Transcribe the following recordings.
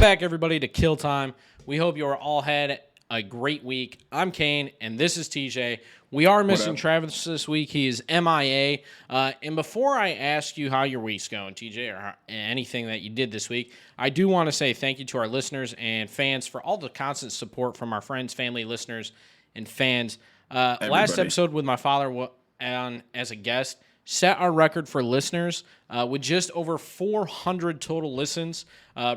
back, everybody, to Kill Time. We hope you are all had a great week. I'm Kane, and this is TJ. We are missing Travis this week. He is MIA. And before I ask you how your week's going, TJ, or anything that you did this week, I do want to say thank you to our listeners and fans for all the constant support from our friends, family, listeners, and fans. Last episode with my father on as a guest set our record for listeners with just over 400 total listens.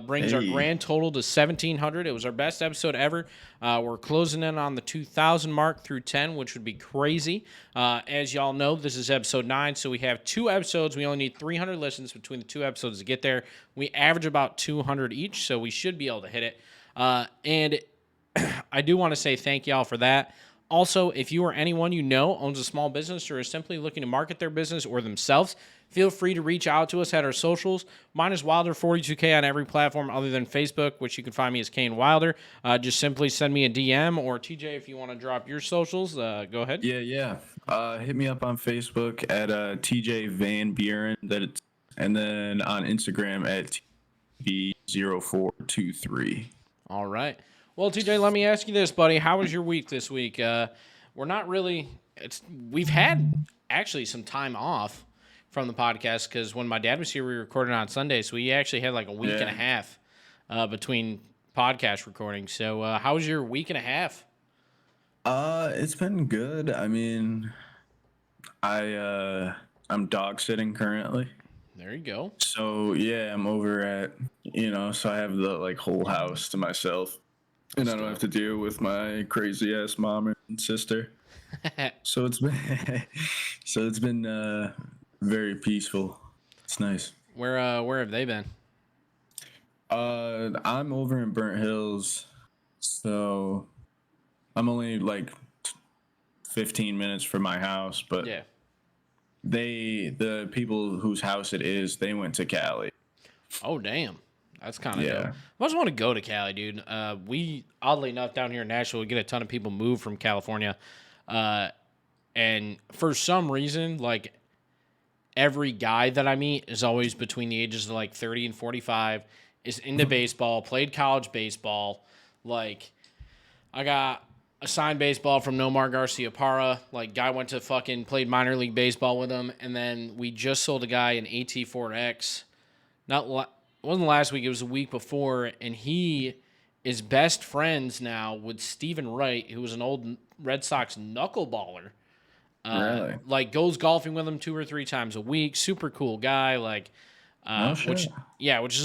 Brings our grand total to 1,700. It was our best episode ever. We're closing in on the 2,000 mark through 10, which would be crazy. As y'all know, this is episode 9, so we have 2 episodes. We only need 300 listens between the 2 episodes to get there. We average about 200 each, so we should be able to hit it. And I do want to say thank y'all for that. Also, if you or anyone you know owns a small business or is simply looking to market their business or themselves, feel free to reach out to us at our socials. Mine is Wilder42K on every platform other than Facebook, which you can find me as Kane Wilder. Just simply send me a DM, or TJ, if you want to drop your socials, go ahead. Yeah. Hit me up on Facebook at TJ Van Buren, and then on Instagram at TB0423. All right. Well, TJ, let me ask you this, buddy. How was your week this week? We've had actually some time off from the podcast because when my dad was here, we recorded on Sunday, so we actually had like a week and a half between podcast recordings. So how was your week and a half? It's been good. I mean, I'm dog sitting currently. There you go. So yeah, I'm over at, so I have the whole house to myself. And I don't have to deal with my crazy ass mom and sister. So it's been very peaceful. It's nice. Where have they been? I'm over in Burnt Hills, so I'm only 15 minutes from my house, but yeah. The people whose house it is, they went to Cali. Oh damn. That's kind of dope. I just want to go to Cali, dude. We, oddly enough, down here in Nashville, we get a ton of people move from California. And for some reason, every guy that I meet is always between the ages of 30 and 45, is into baseball, played college baseball. I got a signed baseball from Nomar Garcia-Parra. Guy went to played minor league baseball with him. And then we just sold a guy an AT4X. It wasn't last week, it was a week before, and he is best friends now with Stephen Wright, who was an old Red Sox knuckleballer. Really? Goes golfing with him 2 or 3 times a week. Super cool guy. Which is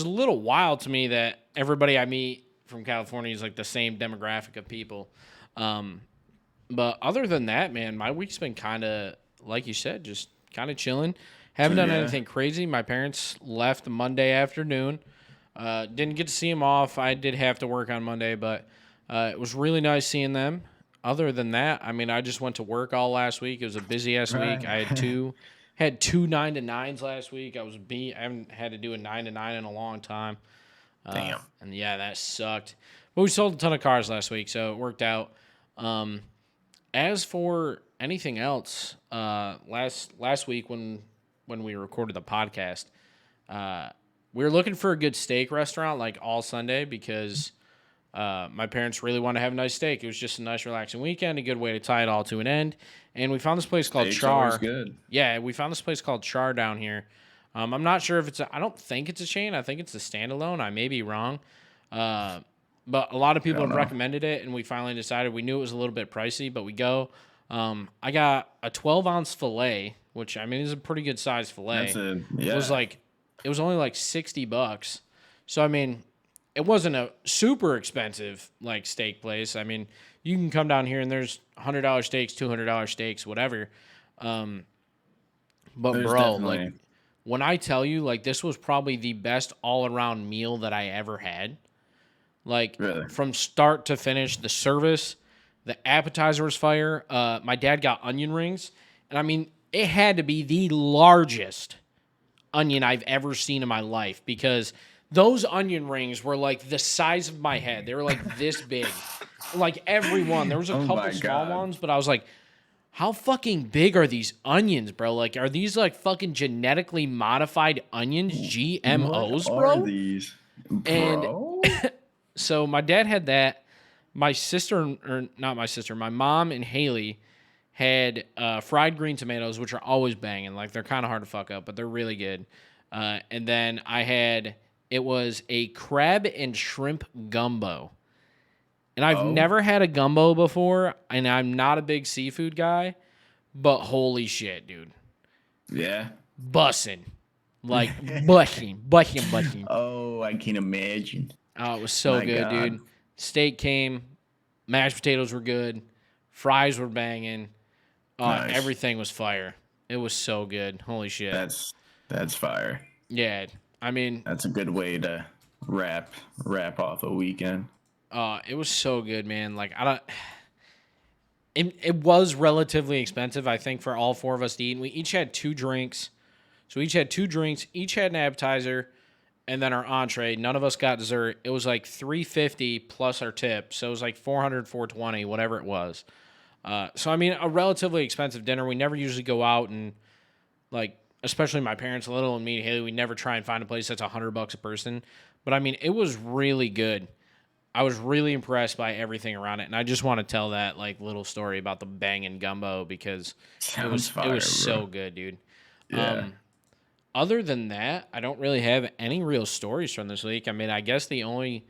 a little wild to me that everybody I meet from California is the same demographic of people. But other than that, man, my week's been kind of, like you said, just kind of chilling. Haven't done anything crazy. My parents left Monday afternoon. Didn't get to see them off. I did have to work on Monday, but it was really nice seeing them. Other than that, I mean, I just went to work all last week. It was a busy-ass week. I had two 9-to-9s last week. I haven't had to do a 9-to-9 in a long time. Damn. And yeah, that sucked. But we sold a ton of cars last week, so it worked out. As for anything else, last week when we recorded the podcast, we were looking for a good steak restaurant all Sunday because my parents really want to have a nice steak. It was just a nice relaxing weekend, a good way to tie it all to an end. And we found this place called Char. Good. Yeah, we found this place called Char down here. I'm not sure if I don't think it's a chain. I think it's a standalone. I may be wrong. But a lot of people have recommended it, and we finally decided. We knew it was a little bit pricey, but we go. I got a 12-ounce filet, which, I mean, is a pretty good size filet. It was it was only $60. So, I mean, it wasn't a super expensive steak place. I mean, you can come down here and there's $100 steaks, $200 steaks, whatever. But there's bro, definitely... when I tell you, this was probably the best all-around meal that I ever had. Really? From start to finish, the service, the appetizer was fire. My dad got onion rings, and I mean, it had to be the largest onion I've ever seen in my life because those onion rings were the size of my head. They were this big. Every one. There was a couple small ones, but I was how fucking big are these onions, bro? Are these fucking genetically modified onions, GMOs, bro? What are these, bro? And So my dad had that. My sister, or not my sister, my mom and Haley had fried green tomatoes, which are always banging. Like, they're kind of hard to fuck up, but they're really good. And then it was a crab and shrimp gumbo. And I've never had a gumbo before, and I'm not a big seafood guy, but holy shit, dude. Yeah. Bussin'. Like, bussin'. Oh, I can imagine. Oh, it was so good, dude. Steak came, mashed potatoes were good, fries were banging. Nice. Everything was fire. It was so good. Holy shit. That's fire. Yeah, I mean, that's a good way to wrap off a weekend. It was so good, man. Like, it was relatively expensive, I think, for all four of us to eat. And we each had 2 drinks. So each had 2 drinks, each had an appetizer, and then our entree. None of us got dessert. It was like $350 plus our tip. So it was like $400, $420, whatever it was. So, I mean, a relatively expensive dinner. We never usually go out and, like, especially my parents, Little and me, Haley, we never try and find a place that's $100 a person. But, I mean, it was really good. I was really impressed by everything around it. And I just want to tell that, like, little story about the banging gumbo because it was so good, dude. Yeah. Other than that, I don't really have any real stories from this week. I mean, I guess the only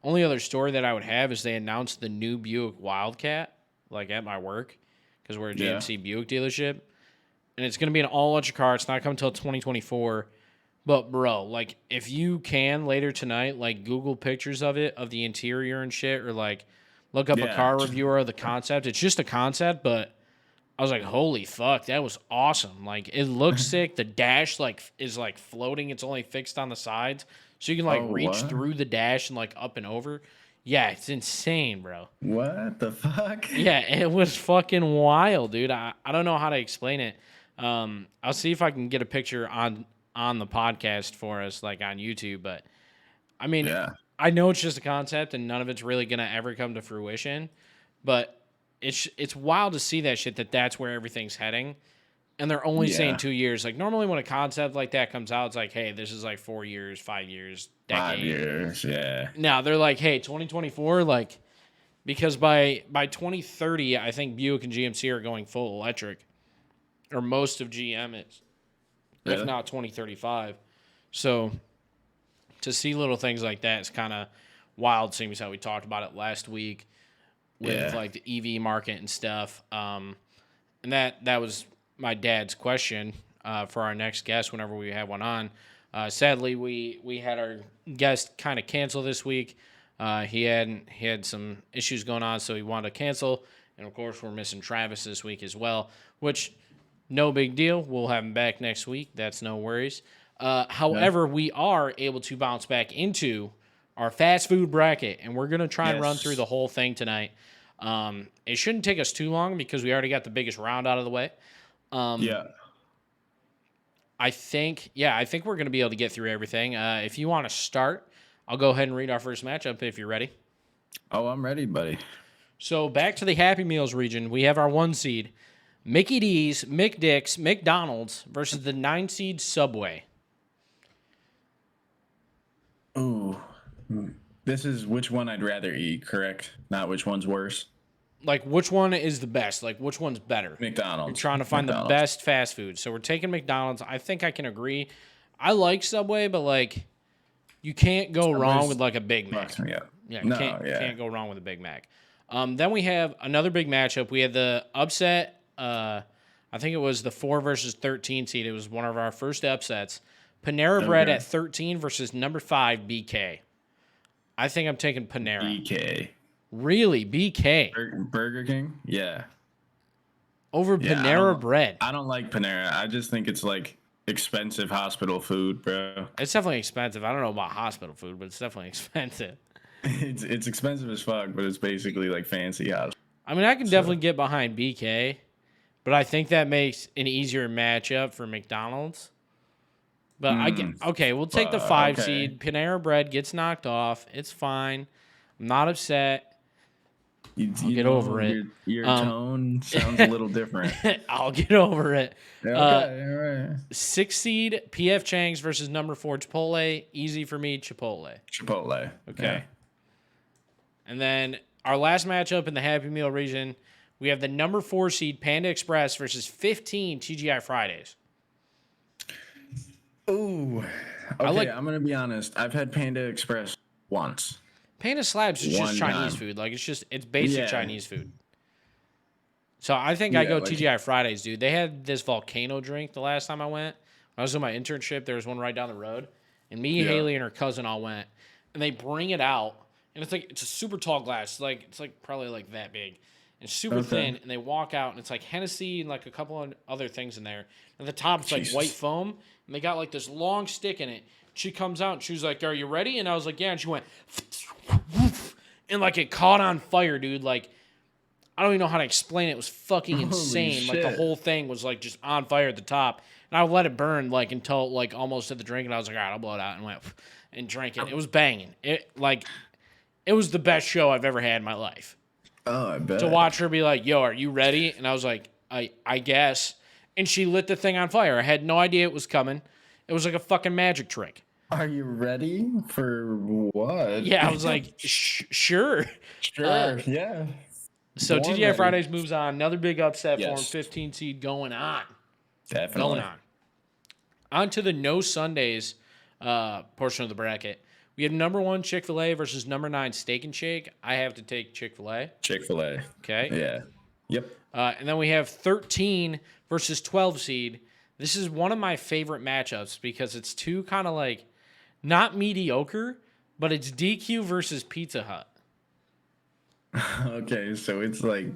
other story that I would have is they announced the new Buick Wildcat, like at my work, because we're a GMC Buick dealership. And it's going to be an all-electric car. It's not coming until 2024. But, bro, like, if you can later tonight, like, Google pictures of it, of the interior and shit, or, like, look up a car reviewer of the concept. It's just a concept, but I was like, holy fuck, that was awesome. Like, it looks sick. The dash, like, is, like, floating. It's only fixed on the sides. So you can, like, reach through the dash and, like, up and over. Yeah, it's insane, bro. What the fuck? Yeah, it was fucking wild, dude. I don't know how to explain it. I'll see if I can get a picture on the podcast for us, like, on YouTube. But, I mean, I know it's just a concept and none of it's really going to ever come to fruition. But it's wild to see that shit, that's where everything's heading. And they're only saying 2 years. Like, normally when a concept like that comes out, it's like, hey, this is like 4 years, 5 years, decade. 5 years, yeah. Now, they're like, hey, 2024, like, because by 2030, I think Buick and GMC are going full electric. Or most of GM is. If not 2035. So, to see little things like that is kind of wild, seeing as how we talked about it last week with, like, the EV market and stuff. And that was my dad's question for our next guest whenever we have one on. Sadly, we had our guest kind of cancel this week. He had some issues going on, so he wanted to cancel. And, of course, we're missing Travis this week as well, which, no big deal. We'll have him back next week. That's no worries. However, we are able to bounce back into our fast food bracket, and we're going to try and run through the whole thing tonight. It shouldn't take us too long because we already got the biggest round out of the way. I think we're going to be able to get through everything. If you want to start, I'll go ahead and read our first matchup if you're ready. Oh, I'm ready, buddy. So back to the Happy Meals region, we have our 1 seed, Mickey D's, McDick's, McDonald's versus the 9 seed Subway. Ooh. This is which one I'd rather eat, correct? Not which one's worse. Like, which one is the best? Like, which one's better? McDonald's. You're trying to find the best fast food. So we're taking McDonald's. I think I can agree. I like Subway, but, like, you can't go wrong with, like, a Big Mac. Can't go wrong with a Big Mac. Then we have another big matchup. We had the upset. I think it was the 4 versus 13 seed. It was one of our first upsets. Panera Bread at 13 versus number 5 BK. I think I'm taking Panera. BK. Really? BK? Burger King? Yeah. Over Panera Bread. I don't like Panera. I just think it's like expensive hospital food, bro. It's definitely expensive. I don't know about hospital food, but it's definitely expensive. It's expensive as fuck, but it's basically like fancy hospital. I mean, I can definitely get behind BK, but I think that makes an easier matchup for McDonald's. But we'll take the 5 seed. Panera Bread gets knocked off. It's fine. I'm not upset. I'll get over it. Your tone sounds a little different. I'll get over it. Okay, all right. 6 seed PF Chang's versus number 4 Chipotle. Easy for me, Chipotle. Chipotle. Okay. And then our last matchup in the Happy Meal region, we have the number 4 seed Panda Express versus 15 TGI Fridays. Ooh. Okay, I'm going to be honest. I've had Panda Express once. Panda Slabs is just Chinese food. Like, it's basic Chinese food. So I think I go TGI Fridays, dude. They had this Volcano Drink the last time I went. When I was doing my internship, there was one right down the road. And me, Haley, and her cousin all went. And they bring it out. And it's a super tall glass. It's like probably like that big. And super thin. And they walk out, and it's like Hennessy and like a couple of other things in there. And the top, it's like white foam. And they got like this long stick in it. She comes out, and she was like, "Are you ready?" And I was like, "Yeah." And she went, and like it caught on fire, dude. Like, I don't even know how to explain it. It was fucking insane. Like, the whole thing was like just on fire at the top. And I let it burn like until like almost at the drink. And I was like, all right, I'll blow it out, and went and drank it. It was banging. It was the best show I've ever had in my life. Oh, I bet. To watch her be like, "Yo, are you ready?" And I was like, I guess. And she lit the thing on fire. I had no idea it was coming. It was like a fucking magic trick. Are you ready for what? Yeah, I was like, sure. Sure, yeah. So TGI Fridays moves on. Another big upset for him. 15 seed going on. Definitely. Going on. On to the no Sundays portion of the bracket. We have number 1 Chick-fil-A versus number 9 Steak and Shake. I have to take Chick-fil-A. Chick-fil-A. Okay. Yeah. Yep. And then we have 13 versus 12 seed. This is one of my favorite matchups because it's two kind of like not mediocre, but it's DQ versus Pizza Hut. Okay, so it's like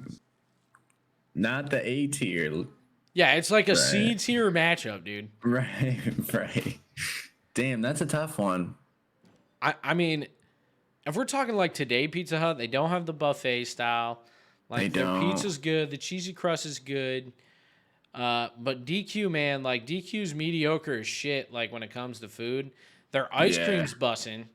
not the A tier. Yeah, it's like a C tier matchup, dude. Right. Damn, that's a tough one. I mean, if we're talking like today Pizza Hut, they don't have the buffet style. Like, their pizza's good, the cheesy crust is good. But DQ, man, like DQ's mediocre as shit. Like when it comes to food, their ice cream's bussin'.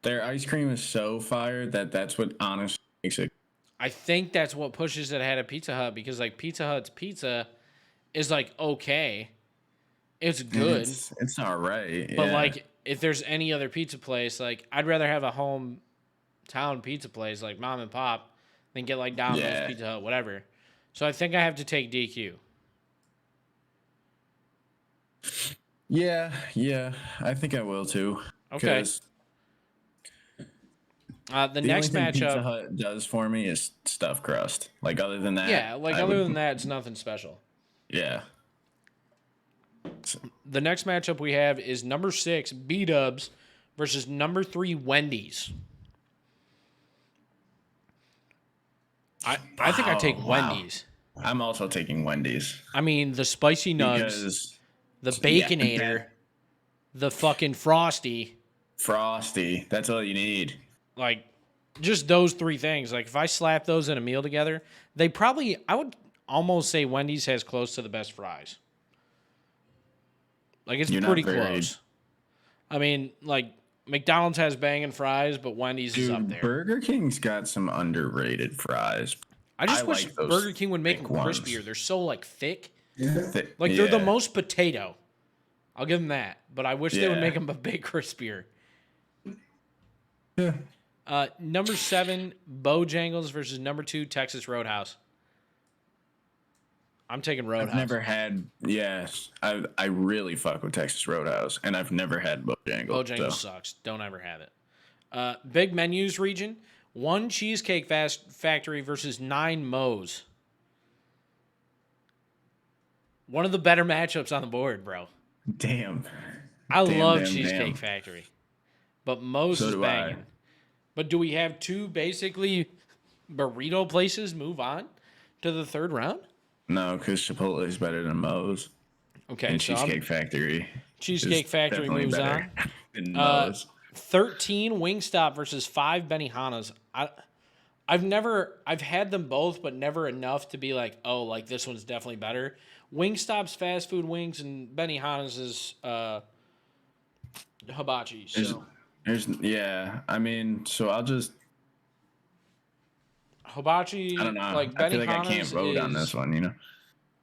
Their ice cream is so fire that's what honestly makes it. I think that's what pushes it ahead of Pizza Hut because like Pizza Hut's pizza is like okay, it's good, it's all right. But like if there's any other pizza place, like I'd rather have a hometown pizza place like mom and pop than get like Domino's, Pizza Hut, whatever. So I think I have to take DQ. Yeah, I think I will too. Okay. The next only thing matchup Pizza Hut does for me is stuffed crust. Like other than that, other than that, it's nothing special. Yeah. The next matchup we have is number 6 B-Dubs versus number 3 Wendy's. I think I take Wendy's. I'm also taking Wendy's. I mean, the spicy nugs, the Baconator, the fucking Frosty. That's all you need. Like, just those 3 things. Like, if I slap those in a meal together, I would almost say Wendy's has close to the best fries. Like, it's pretty close. I mean, like, McDonald's has banging fries, but Wendy's is up there. Burger King's got some underrated fries. I just wish Burger King would make them crispier. They're so, like, thick. Like, they're the most potato. I'll give them that. But I wish they would make them a bit crispier. Yeah. Number 7, Bojangles versus number 2, Texas Roadhouse. I'm taking Roadhouse. I've never had, I really fuck with Texas Roadhouse, and I've never had Bojangles. Bojangles sucks. Don't ever have it. Big menus region, 1 Cheesecake Factory versus 9 Moe's. One of the better matchups on the board, bro. Damn. I love Cheesecake Factory. But Moe's is banging. But do we have 2 basically burrito places move on to the 3rd round? No, because Chipotle is better than Moe's. Okay, and Cheesecake Factory. Cheesecake Factory moves on. Than Moe's. 13 Wingstop versus 5 Benihana's. I've had them both, but never enough to be like, oh, like this one's definitely better. Wingstop's fast food wings and Benihana's is hibachi. So I mean, so I'll just hibachi. I don't know. Like I feel like I Benihana's can't vote on this one. You know,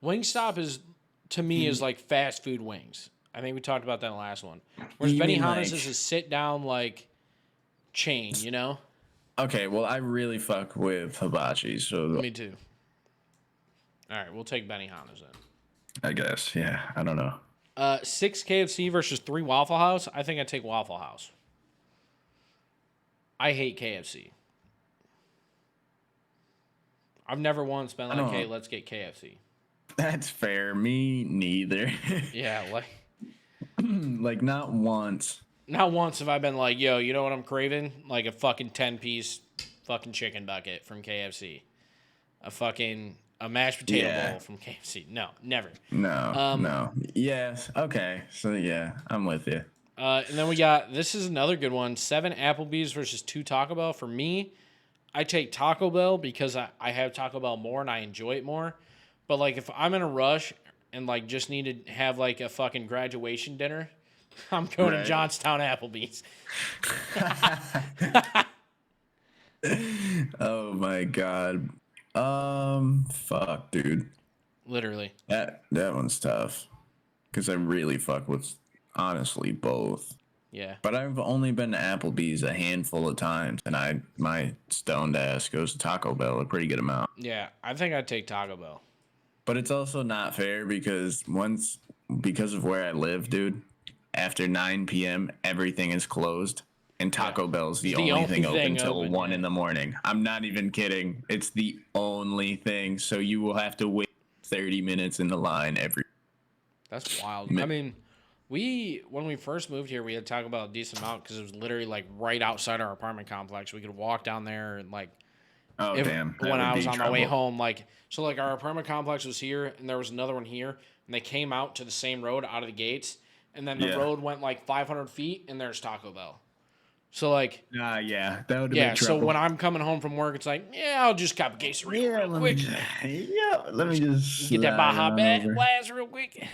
Wingstop is to me is like fast food wings. I think we talked about that in the last one. Whereas Benihana's is a sit down like chain. You know. Okay, well, I really fuck with hibachi, so Me too. All right, we'll take Benihana's then. I guess, yeah, I don't know. 6 KFC versus 3 Waffle House. I think I take Waffle House. I hate KFC. I've never once been like, hey, let's get KFC. That's fair. Me neither. Yeah, like like not once. not once have I been like, yo, you know what I'm craving? Like a fucking 10-piece fucking chicken bucket from KFC. A mashed potato bowl from KFC. No, never. No. Yes. Okay. So yeah, I'm with you. And then we got, this is another good one, 7 Applebee's versus 2 Taco Bell. For me, I take Taco Bell because I have Taco Bell more and I enjoy it more. But, like, if I'm in a rush and, like, just need to have, like, a fucking graduation dinner, I'm going to Johnstown Applebee's. Oh, my God. Fuck, dude. Literally. That one's tough. Because I really fuck with, honestly, both. Yeah. But I've only been to Applebee's a handful of times, and my stoned ass goes to Taco Bell a pretty good amount. Yeah, I think I'd take Taco Bell. But it's also not fair because because of where I live, dude, after 9 p.m., everything is closed. And Taco Bell's the only thing open until 1 in the morning. I'm not even kidding. It's the only thing. So you will have to wait 30 minutes in the line every. That's wild. I mean, when we first moved here, we had Taco Bell a decent amount because it was literally like right outside our apartment complex. We could walk down there and like. Damn. When I was on my way home, like, so like our apartment complex was here and there was another one here and they came out to the same road out of the gates and then the road went like 500 feet and there's Taco Bell. So like, yeah, that would be trouble. So when I'm coming home from work, it's like, I'll just cop a quesadilla real quick. Let me just get that Baja Blast real quick.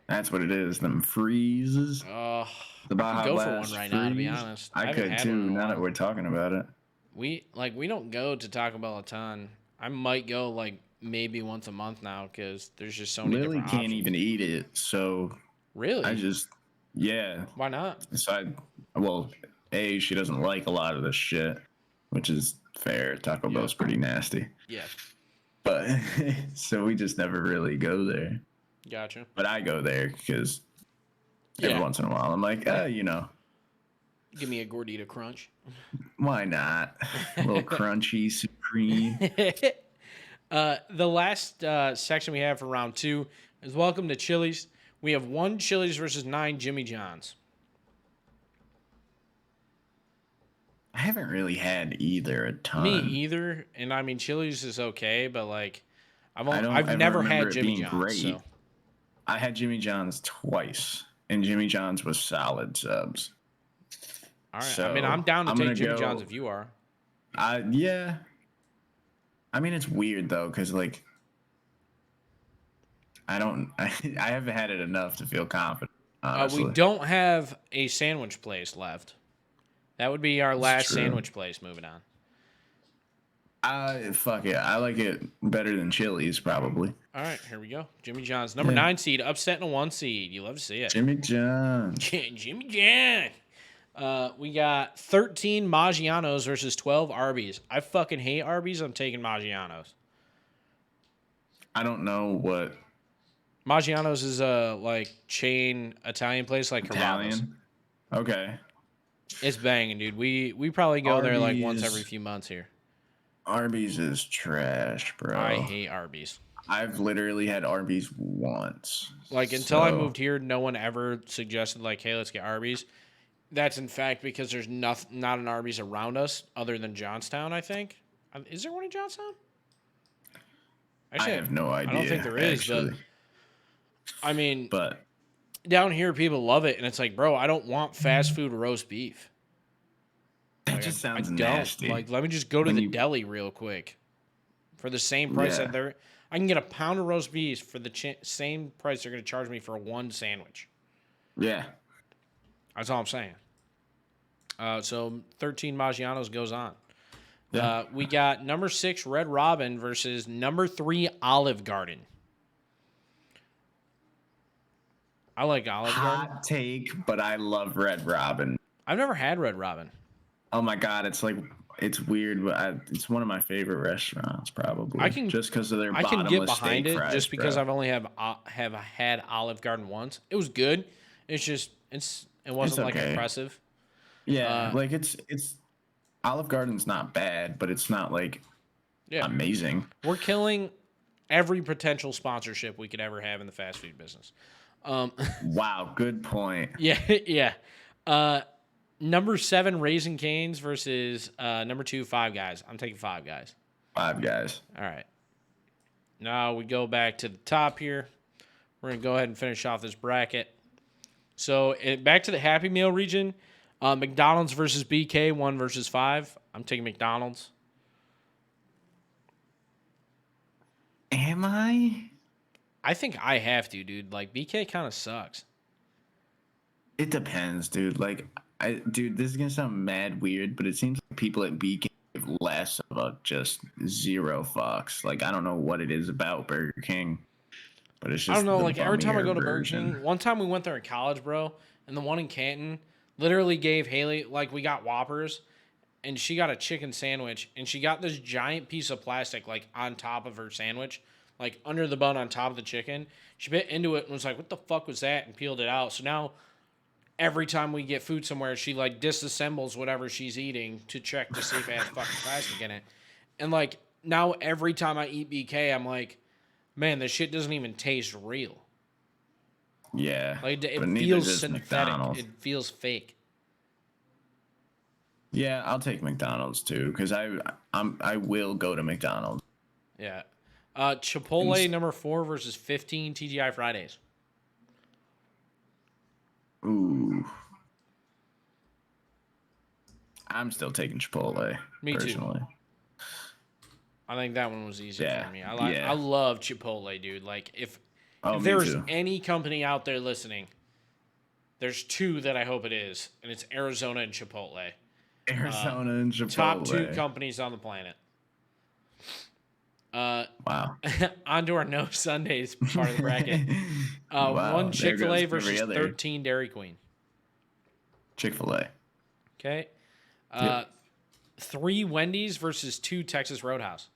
That's what it is. Them freezes. The Baja I could go Blast for one right now, to be honest. I could too. Now that we're talking about it. We don't go to Taco Bell a ton. I might go like maybe once a month now because there's just so many different options. Lily can't even eat it, so really, Why not? So she doesn't like a lot of this shit, which is fair. Taco Bell's pretty nasty. Yeah, but so we just never really go there. Gotcha. But I go there because every once in a while I'm like, give me a Gordita Crunch. Why not? A little crunchy supreme. The last section we have for round 2 is welcome to Chili's. We have 1 Chili's versus 9 Jimmy John's. I haven't really had either a ton. Me either, and I mean Chili's is okay, but like I've never had Jimmy John's. Great. So. I had Jimmy John's twice, and Jimmy John's was solid subs. All right. So I mean, I'm down to take Jimmy John's if you are. Yeah. I mean, it's weird though, because like, I haven't had it enough to feel confident. Honestly. We don't have a sandwich place left. That would be our last sandwich place. Moving on. Fuck yeah. I like it better than Chili's, probably. All right, here we go. Jimmy John's, number 9 seed, upsetting a 1 seed. You love to see it. Jimmy John's. Jimmy John. We got 13 Maggiano's versus 12 Arby's. I fucking hate Arby's. I'm taking Maggiano's. I don't know what. Maggiano's is a like chain Italian place like Italian? Okay. It's banging, dude. We probably go there like once every few months here. Arby's is trash, bro. I hate Arby's. I've literally had Arby's once. Like, until I moved here, no one ever suggested, like, hey, let's get Arby's. That's, in fact, because there's not an Arby's around us other than Johnstown, I think. Is there one in Johnstown? Actually, I have no idea. I don't think there is, but, I mean, down here, people love it, and it's like, bro, I don't want fast food roast beef. That just sounds nasty. Like, let me just go to the deli real quick. For the same price that I can get a pound of roast beef for the same price they're going to charge me for 1 sandwich. Yeah. That's all I'm saying. So 13 Maggiano's goes on. Yeah. We got number 6 Red Robin versus number 3 Olive Garden. I like Olive Garden. Hot take, but I love Red Robin. I've never had Red Robin. Oh my God, it's like It's weird, but it's one of my favorite restaurants, probably. Just because of their I can get behind it fries, just because bro. I've only have had Olive Garden once. It was good. It wasn't like okay. impressive. Yeah, like it's Olive Garden's not bad, but it's not like amazing. We're killing every potential sponsorship we could ever have in the fast food business. Wow, good point. Yeah. Number 7, Raising Cane's versus number 2, Five Guys. I'm taking Five Guys. Five Guys. All right. Now we go back to the top here. We're going to go ahead and finish off this bracket. So back to the Happy Meal region. McDonald's versus BK, 1 versus 5. I'm taking McDonald's. Am I? I think I have to, dude. Like, BK kind of sucks. It depends, dude. Like, dude, this is gonna sound mad weird, but it seems like people at BK give less of a just zero fucks. Like, I don't know what it is about Burger King, but it's just I don't know. Like, every time I go to Burger version. King, one time we went there in college, bro, and the one in Canton literally gave Haley, like, we got Whoppers, and she got a chicken sandwich, and she got this giant piece of plastic, like, on top of her sandwich, like, under the bun on top of the chicken. She bit into it and was like, what the fuck was that? And peeled it out. So now, every time we get food somewhere, she, like, disassembles whatever she's eating to check to see if it has fucking plastic in it. And, like, now every time I eat BK, I'm like, man, this shit doesn't even taste real. Yeah. Like, it feels synthetic. McDonald's. It feels fake. Yeah, I'll take McDonald's too, because I will go to McDonald's. Yeah. Chipotle number 4 versus 15 TGI Fridays. Ooh. I'm still taking Chipotle. Me personally. Too. I think that one was easy for me. I love Chipotle, dude. Like, if there's any company out there listening, there's 2 that I hope it is, and it's Arizona and Chipotle. Arizona and Chipotle. Top 2 companies on the planet. Wow. On to our No Sundays part of the bracket. Wow, 1 Chick-fil-A versus 13 Dairy Queen. Chick-fil-A. Okay. Yep. 3 Wendy's versus 2 Texas Roadhouse.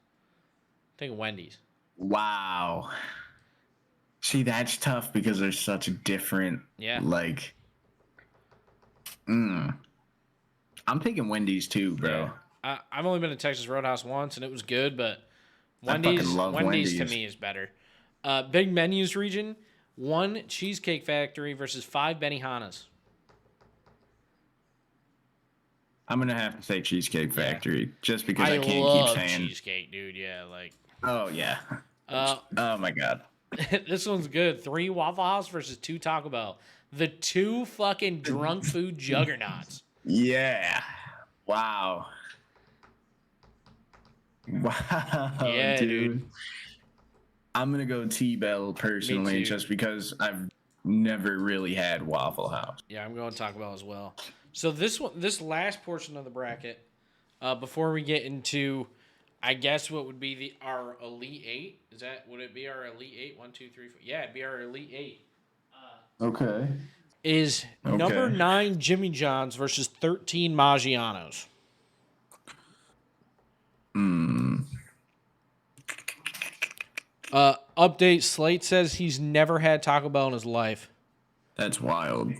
I think Wendy's. Wow. See, that's tough because there's such a different, like, I'm taking Wendy's too, bro. Yeah. I've only been to Texas Roadhouse once, and it was good, but Wendy's to me is better. Big Menus region, 1 Cheesecake Factory versus 5 Benihanas. I'm gonna have to say Cheesecake Factory just because I can't keep saying cheesecake, dude. Yeah, like. Oh yeah. Oh my god. This one's good. 3 Waffle House versus 2 Taco Bell. The 2 fucking drunk food juggernauts. Yeah. Wow. Wow. Yeah, dude. I'm gonna go T-Bell personally, just because I've never really had Waffle House. Yeah, I'm going Taco Bell as well. So this last portion of the bracket, before we get into, I guess what would be our Elite 8? Would it be our Elite 8? 1, 2, 3, 4. Yeah, it'd be our Elite 8. Okay. Is number 9 Jimmy John's versus 13 Maggiano's. Update, Slate says he's never had Taco Bell in his life. That's wild.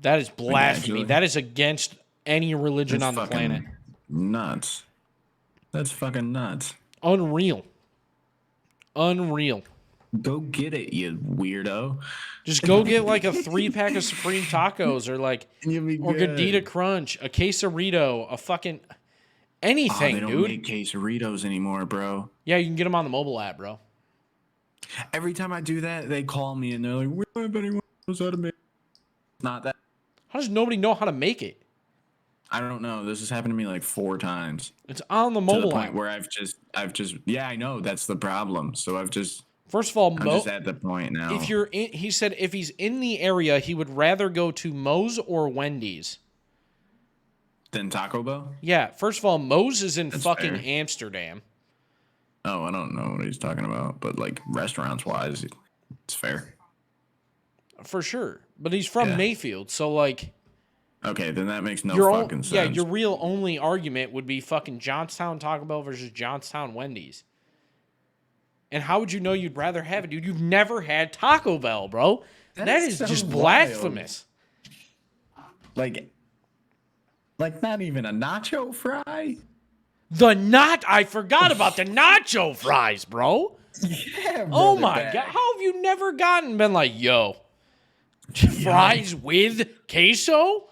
That is blasphemy. That is against any religion on the planet. Nuts. That's fucking nuts. Unreal. Go get it, you weirdo. Just go get like a 3-pack of Supreme Tacos or like Gordita Crunch, a quesarito, a fucking anything, dude. They don't make quesaritos anymore, bro. Yeah, you can get them on the mobile app, bro. Every time I do that, they call me and they're like, "We don't have anyone knows how to make." Not that. How does nobody know how to make it? I don't know. This has happened to me like 4 times. It's on the mobile to the point app. Where I've just yeah, I know that's the problem. So I'm just at the point now. If you're in, he said if he's in the area, he would rather go to Moe's or Wendy's than Taco Bell. Yeah, first of all, Moe's is in That's fucking fair. Amsterdam. Oh, I don't know what he's talking about, but like restaurants wise, it's fair. For sure. But he's from Mayfield, so like Okay, then that makes no fucking sense. Yeah, your real only argument would be fucking Johnstown Taco Bell versus Johnstown Wendy's. And how would you know you'd rather have it, dude? You've never had Taco Bell, bro. That is just blasphemous. Like not even a nacho fry? I forgot about the nacho fries, bro. Yeah, oh my God. How have you never been like, yo, fries with queso?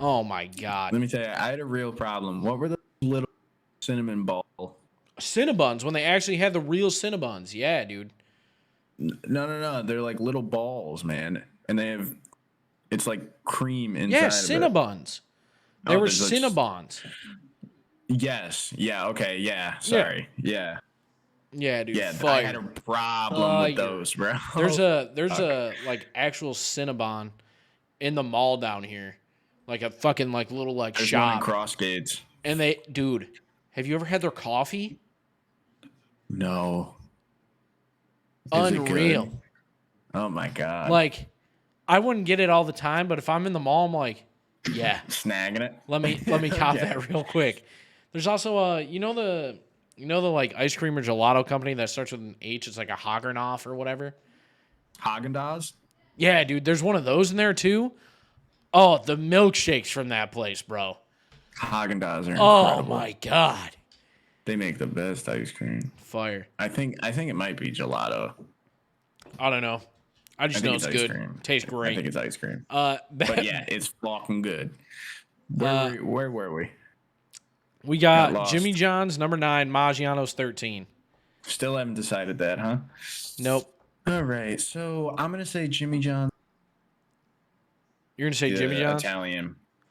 Oh my God. Let me tell you, I had a real problem. What were the little cinnamon ball? Cinnabons, when they actually had the real Cinnabons. Yeah, dude. No. They're like little balls, man. And it's like cream inside Yeah, of Cinnabons. They were Cinnabons. Yes. Yeah, okay, yeah. Sorry. Yeah. Yeah, dude. Yeah, I had a problem with those, bro. There's a like actual Cinnabon in the mall down here. Like a fucking like little like There's shop. One in Crossgates. And dude, have you ever had their coffee? No. Unreal. Oh my God. Like, I wouldn't get it all the time, but if I'm in the mall, I'm like, yeah. Snagging it. Let me cop that real quick. There's also you know the like ice cream or gelato company that starts with an H, it's like a Haagen-Dazs or whatever. Haagen-Dazs? Yeah, dude, there's one of those in there too. Oh, the milkshakes from that place, bro. Haagen-Dazs are incredible. Oh my God. They make the best ice cream. Fire. I think it might be gelato. I don't know. I just know it's good. Cream. Tastes great. I think it's ice cream. But yeah, it's fucking good. Where were we? We got Jimmy John's number 9, Maggiano's 13. Still haven't decided that, huh? Nope. All right, so I'm gonna say Jimmy John's. You're gonna say Jimmy John's?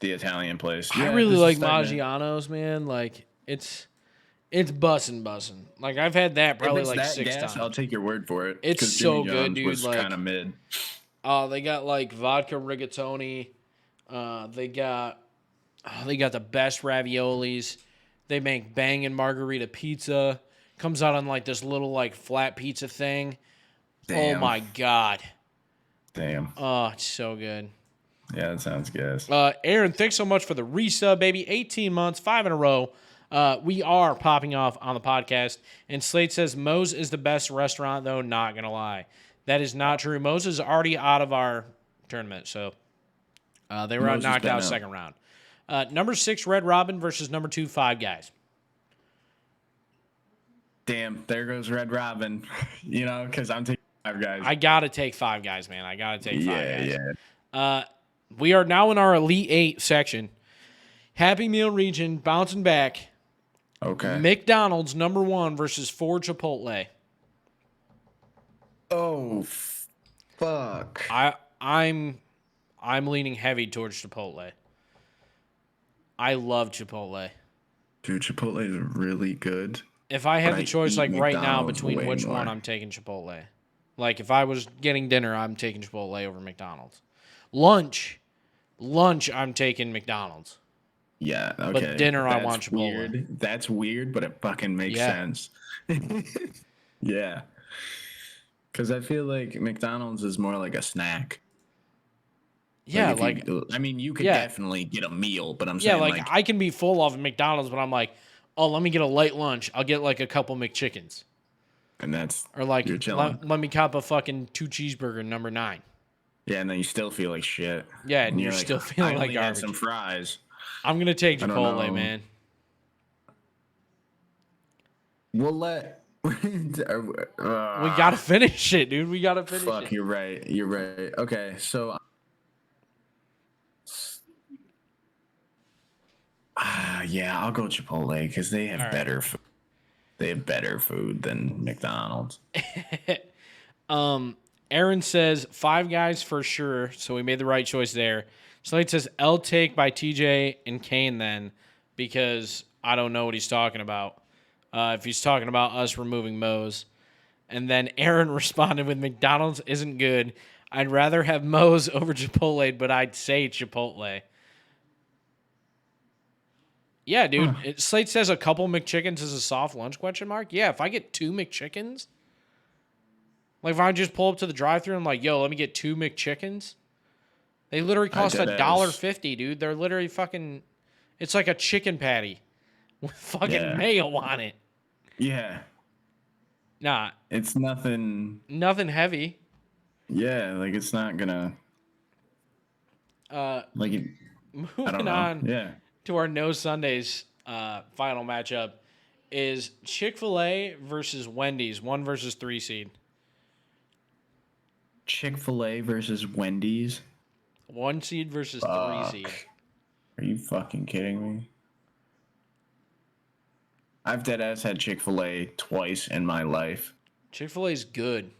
The Italian place. I really like Maggiano's, man. Like it's bussin'. Like I've had that probably like 6 times. I'll take your word for it. It's so good, dude. Was like kind of mid. They got like vodka rigatoni. They got the best raviolis. They make bangin' margarita pizza. Comes out on like this little like flat pizza thing. Damn. Oh my God. Damn. Oh, it's so good. Yeah, that sounds good. Aaron, thanks so much for the resub, baby. 18 months, 5 in a row. We are popping off on the podcast. And Slate says Moe's is the best restaurant, though, not going to lie. That is not true. Moe's is already out of our tournament, so they were knocked out second round. Number 6, Red Robin versus number 2, Five Guys. Damn, there goes Red Robin. Because I'm taking Five Guys. I got to take Five Guys, man. I got to take Five Guys. Yeah. We are now in our Elite 8 section. Happy Meal region, bouncing back. Okay. McDonald's number 1 versus 4 Chipotle. Oh, fuck. I'm leaning heavy towards Chipotle. I love Chipotle. Dude, Chipotle is really good. If I had the choice like right now between which one, I'm taking Chipotle. Like if I was getting dinner, I'm taking Chipotle over McDonald's. Lunch, I'm taking McDonald's. Yeah, okay. But dinner, I want Chipotle. Weird. That's weird, but it fucking makes sense. Yeah. Because I feel like McDonald's is more like a snack. Yeah, you could definitely get a meal, but I'm saying like I can be full of McDonald's, but I'm like, oh, let me get a light lunch. I'll get like a couple McChickens. And that's or like you're chilling. Let me cop a fucking 2 cheeseburger number 9. Yeah, and then you still feel like shit. Yeah, and you're still feeling like garbage. Some fries. I'm gonna take Chipotle, man. We'll let. We gotta finish it, dude. We gotta finish it. Fuck, you're right. Okay, so. Yeah, I'll go Chipotle because they have better food. They have better food than McDonald's. Aaron says Five Guys for sure, so we made the right choice there. Slade says L take by TJ and Kane then, because I don't know what he's talking about. If he's talking about us removing Moe's. And then Aaron responded with McDonald's isn't good. I'd rather have Moe's over Chipotle, but I'd say Chipotle. Yeah, dude. Slate says a couple McChickens is a soft lunch question mark. Yeah, if I get 2 McChickens, like if I just pull up to the drive-thru and I'm like, yo, let me get 2 McChickens. They literally cost $1.50, dude. They're literally fucking. It's like a chicken patty with fucking mayo on it. Yeah. Nah. It's nothing. Nothing heavy. Yeah, like it's not gonna. Moving on to our No Sundays final matchup is Chick-fil-A versus Wendy's, 1 versus 3 seed. Chick-fil-A versus Wendy's. 1 seed versus 3 seed. Are you fucking kidding me? I've deadass had Chick-fil-A twice in my life. Chick-fil-A's good.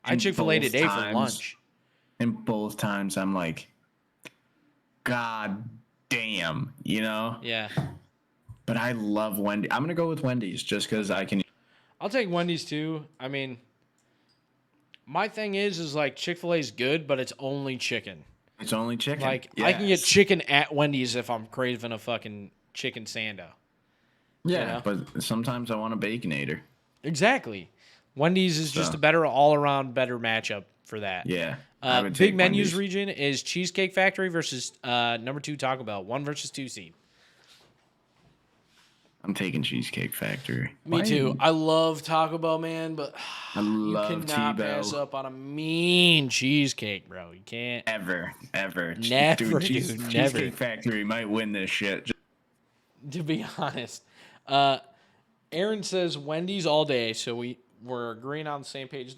I had Chick-fil-A today for lunch. And both times I'm like, God damn, you know? Yeah. But I love Wendy's. I'm going to go with Wendy's just because I can. I'll take Wendy's too. I mean, my thing is like Chick-fil-A's good, but it's only chicken. It's only chicken. Like, I can get chicken at Wendy's if I'm craving a fucking chicken sando. Yeah, you know? But sometimes I want a Baconator. Exactly. Wendy's is just a better all-around better matchup for that. Yeah. Big menus region is Cheesecake Factory versus number 2 Taco Bell, 1 versus 2 seed. I'm taking Cheesecake Factory. Me too. I love Taco Bell, man, but you cannot pass up on a mean cheesecake, bro. You can't. Ever. Never, dude. Never. Cheesecake Factory might win this shit. To be honest. Aaron says Wendy's all day, so we're agreeing on the same page.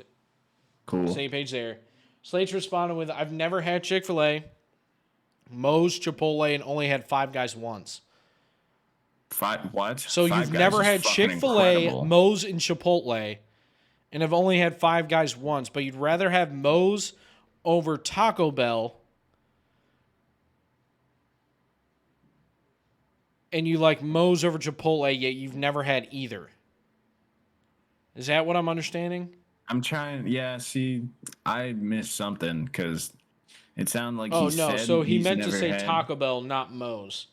Cool. Same page there. Slate's responded with, I've never had Chick-fil-A, Moe's, Chipotle, and only had Five Guys once. What? So you've never had Chick-fil-A, Moe's, and Chipotle, and have only had Five Guys once, but you'd rather have Moe's over Taco Bell, and you like Moe's over Chipotle, yet you've never had either. Is that what I'm understanding? I'm trying. Yeah, see, I missed something because it sounded like he said so he meant to say Taco Bell, not Moe's.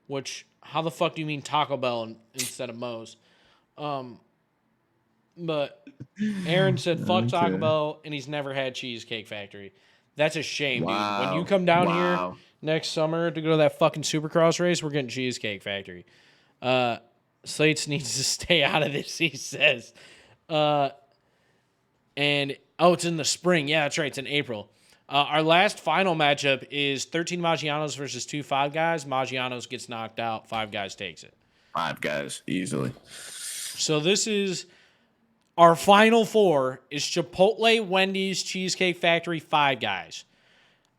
Which, how the fuck do you mean Taco Bell instead of Moe's? But Aaron said fuck Taco Bell, and he's never had Cheesecake Factory. That's a shame, dude. When you come down here next summer to go to that fucking Supercross race, we're getting Cheesecake Factory. Slates needs to stay out of this, he says. And it's in the spring. Yeah, that's right. It's in April. Our last final matchup is 13 Maggiano's versus 2 Five Guys. Maggiano's gets knocked out. Five Guys takes it. Five Guys, easily. So this is our final 4 is Chipotle, Wendy's, Cheesecake Factory, Five Guys.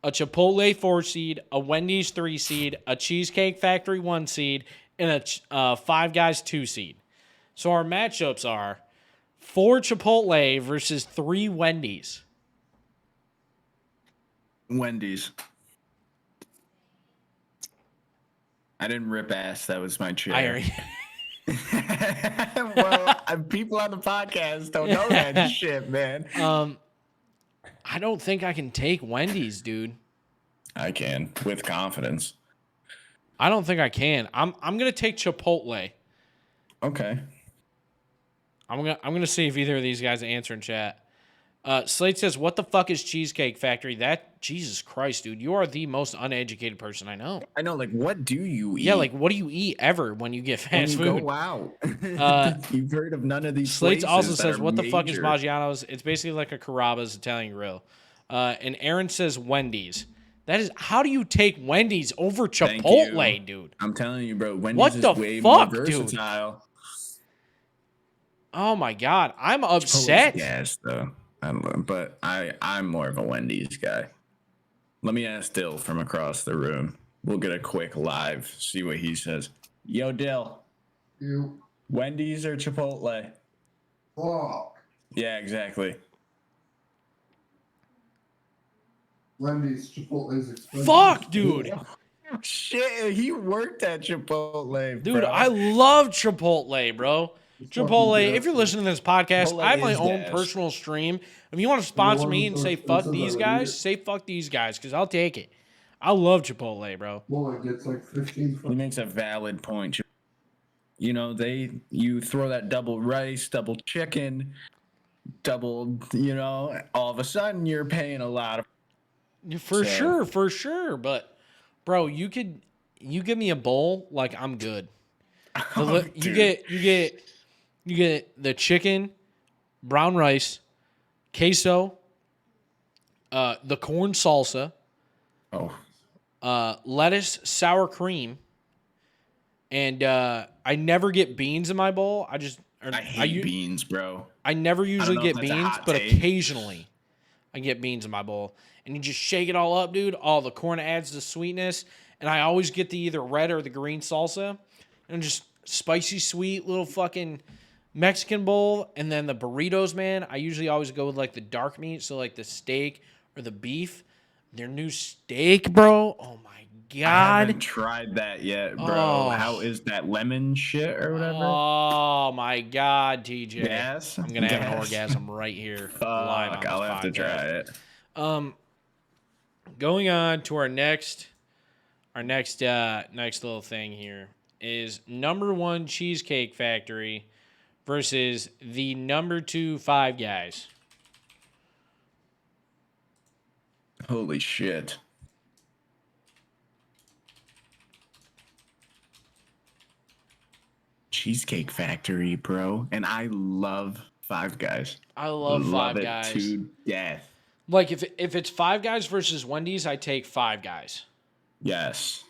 A Chipotle 4 seed, a Wendy's 3 seed, a Cheesecake Factory 1 seed, and a Five Guys 2 seed. So our matchups are 4 Chipotle versus 3 Wendy's. Wendy's. I didn't rip ass. That was my chair. Well, people on the podcast don't know that shit, man. I don't think I can take Wendy's, dude. I can with confidence. I don't think I can. I'm gonna take Chipotle. Okay. I'm gonna see if either of these guys answer in chat. Slate says, "What the fuck is Cheesecake Factory?" Jesus Christ, dude, you are the most uneducated person I know. I know, like, what do you eat? Yeah, like, what do you eat ever when you get fast food? Go out. You've heard of none of these. Slates also says, "What the fuck is Maggiano's?" It's basically like a Carrabba's Italian grill. And Aaron says Wendy's. That is, how do you take Wendy's over Chipotle, dude? I'm telling you, bro. Wendy's is way more versatile. Dude? Oh my god, I'm upset. Yes, though. But I'm more of a Wendy's guy. Let me ask Dill from across the room. We'll get a quick live, see what he says. Yo, Dill. You. Wendy's or Chipotle? Fuck. Yeah, exactly. Wendy's, Chipotle's expensive. Fuck, dude. Shit, he worked at Chipotle, dude. I love Chipotle, bro. Chipotle, if you're listening to this podcast, I have my own personal stream. If you want to sponsor me and say fuck these guys, say fuck these guys, because I'll take it. I love Chipotle, bro. Well, it gets like 15. He makes a valid point. You know, you throw that double rice, double chicken, double, all of a sudden you're paying a lot of. For sure. But, bro, you give me a bowl, like I'm good. You get the chicken, brown rice, queso, the corn salsa, lettuce, sour cream, and I never get beans in my bowl. I hate beans, bro. I never usually get beans, but occasionally I get beans in my bowl. And you just shake it all up, dude. All the corn adds the sweetness. And I always get the either red or the green salsa. And just spicy, sweet little fucking Mexican bowl. And then the burritos, man. I usually always go with like the dark meat. So like the steak or the beef. Their new steak, bro. Oh my God. I haven't tried that yet, bro. Oh. How is that lemon shit or whatever? Oh my God, TJ. Yes. I'm going to have an orgasm right here. Live on I'll have to try it. Going on to our next little thing here is number 1 Cheesecake Factory versus the number 2 Five Guys. Holy shit. Cheesecake Factory, bro. And I love Five Guys. I love Five Guys to death. Like if it's Five Guys versus Wendy's, I take Five Guys. Yes.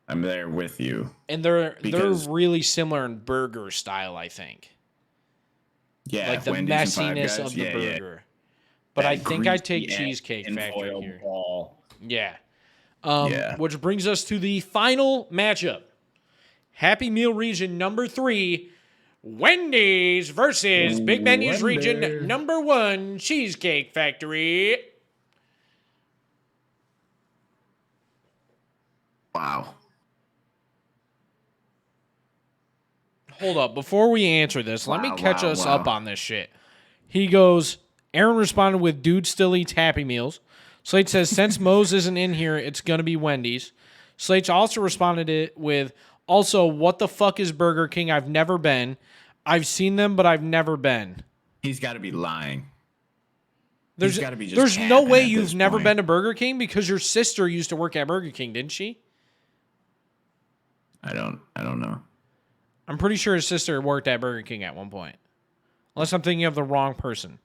I'm there with you. And they're really similar in burger style, I think. Yeah, like the Wendy's messiness of the burger. Yeah. But that I think I take Cheesecake Factory here. Ball. Yeah. Which brings us to the final matchup. Happy Meal Region number 3, Wendy's versus Big Menus Region number 1, Cheesecake Factory. Wow. Hold up. Before we answer this, let me catch us up on this shit. He goes, Aaron responded with, dude still eats Happy Meals. Slate says, since Moe's isn't in here, it's going to be Wendy's. Slate also responded with, also, what the fuck is Burger King? I've never been. I've seen them, but I've never been. He's got to be lying. There's no way you've never been to Burger King because your sister used to work at Burger King, didn't she? I don't know. I'm pretty sure his sister worked at Burger King at one point. Unless I'm thinking of the wrong person.